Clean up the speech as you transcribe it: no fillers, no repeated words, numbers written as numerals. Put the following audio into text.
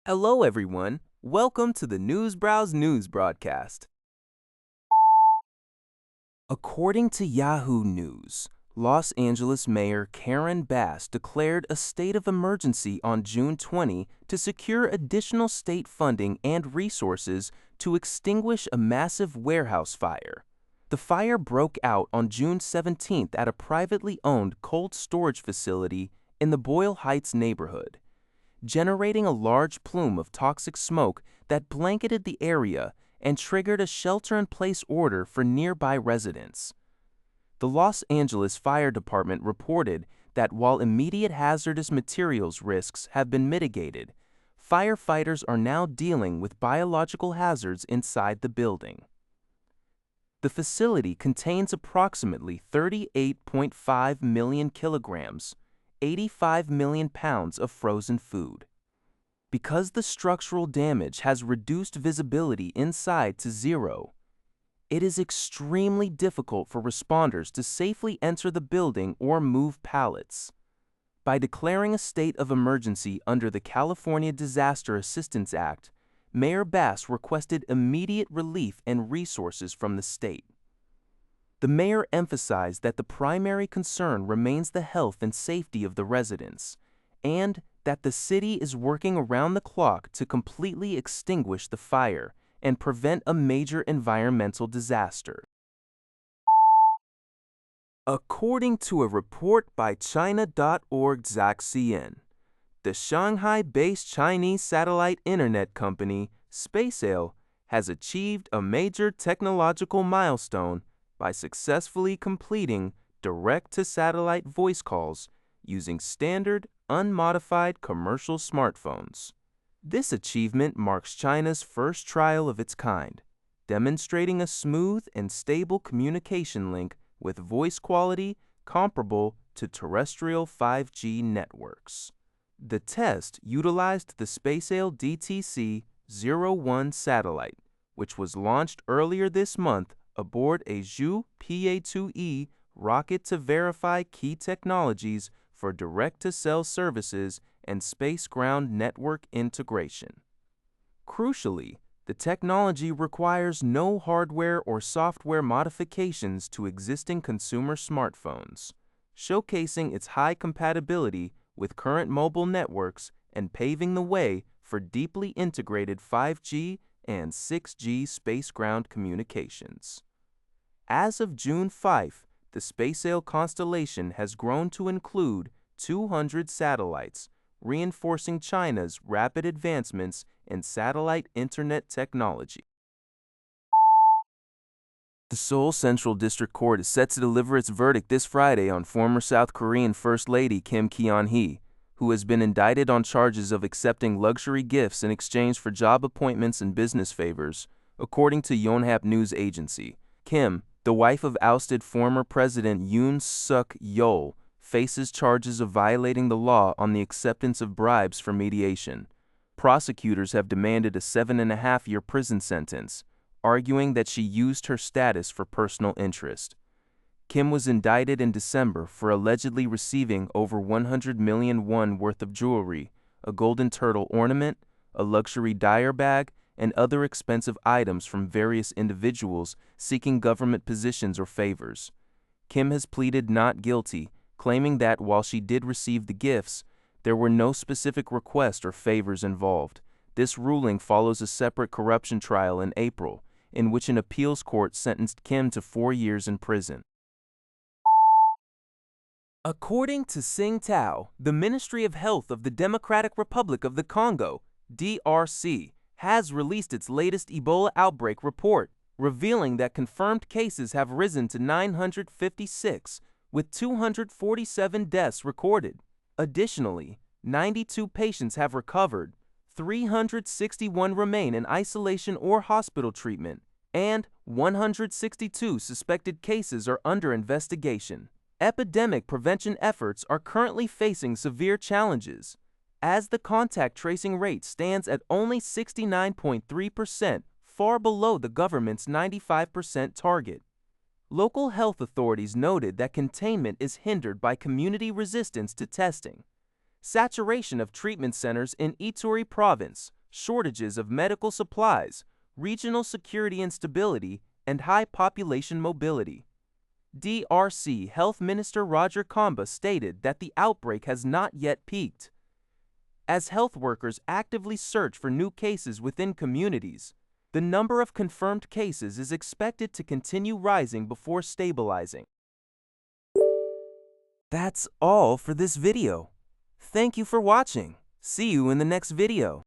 Hello, everyone. Welcome to the Newsbrowse News broadcast. According to Yahoo News, Los Angeles Mayor Karen Bass declared a state of emergency on June 20 to secure additional state funding and resources to extinguish a massive warehouse fire. The fire broke out on June 17th at a privately owned cold storage facility in the Boyle Heights neighborhood, generating a large plume of toxic smoke that blanketed the area and triggered a shelter-in-place order for nearby residents. The Los Angeles Fire Department reported that while immediate hazardous materials risks have been mitigated, firefighters are now dealing with biological hazards inside the building. The facility contains approximately 38.5 million kilograms, 85 million pounds of frozen food. Because the structural damage has reduced visibility inside to zero, it is extremely difficult for responders to safely enter the building or move pallets. By declaring a state of emergency under the California Disaster Assistance Act, Mayor Bass requested immediate relief and resources from the state. The mayor emphasized that the primary concern remains the health and safety of the residents, and that the city is working around the clock to completely extinguish the fire and prevent a major environmental disaster. According to a report by China.org Zaxian, the Shanghai-based Chinese satellite internet company Spacesail has achieved a major technological milestone by successfully completing direct-to-satellite voice calls using standard, unmodified commercial smartphones. This achievement marks China's first trial of its kind, demonstrating a smooth and stable communication link with voice quality comparable to terrestrial 5G networks. The test utilized the Spacesail DTC-01 satellite, which was launched earlier this month aboard a Zhu PA-2E rocket to verify key technologies for direct-to-cell services and space-ground network integration. Crucially, the technology requires no hardware or software modifications to existing consumer smartphones, showcasing its high compatibility with current mobile networks and paving the way for deeply integrated 5G and 6G space-ground communications. As of June 5, the Spacesail constellation has grown to include 200 satellites, reinforcing China's rapid advancements in satellite internet technology. The Seoul Central District Court is set to deliver its verdict this Friday on former South Korean First Lady Kim Keon-hee, who has been indicted on charges of accepting luxury gifts in exchange for job appointments and business favors, according to Yonhap News Agency. Kim, the wife of ousted former President Yoon Suk-yeol, faces charges of violating the law on the acceptance of bribes for mediation. Prosecutors have demanded a 7.5-year prison sentence, arguing that she used her status for personal interest. Kim was indicted in December for allegedly receiving over 100 million won worth of jewelry, a golden turtle ornament, a luxury dyer bag, and other expensive items from various individuals seeking government positions or favors. Kim has pleaded not guilty, claiming that while she did receive the gifts, there were no specific requests or favors involved. This ruling follows a separate corruption trial in April, in which an appeals court sentenced Kim to 4 years in prison. According to Tsingtao, the Ministry of Health of the Democratic Republic of the Congo, DRC, has released its latest Ebola outbreak report, revealing that confirmed cases have risen to 956, with 247 deaths recorded. Additionally, 92 patients have recovered, 361 remain in isolation or hospital treatment, and 162 suspected cases are under investigation. Epidemic prevention efforts are currently facing severe challenges, as the contact tracing rate stands at only 69.3%, far below the government's 95% target. Local health authorities noted that containment is hindered by community resistance to testing. Saturation of treatment centers in Ituri province, shortages of medical supplies, regional security instability, and high population mobility. DRC Health Minister Roger Kamba stated that the outbreak has not yet peaked. As health workers actively search for new cases within communities, the number of confirmed cases is expected to continue rising before stabilizing. That's all for this video. Thank you for watching. See you in the next video.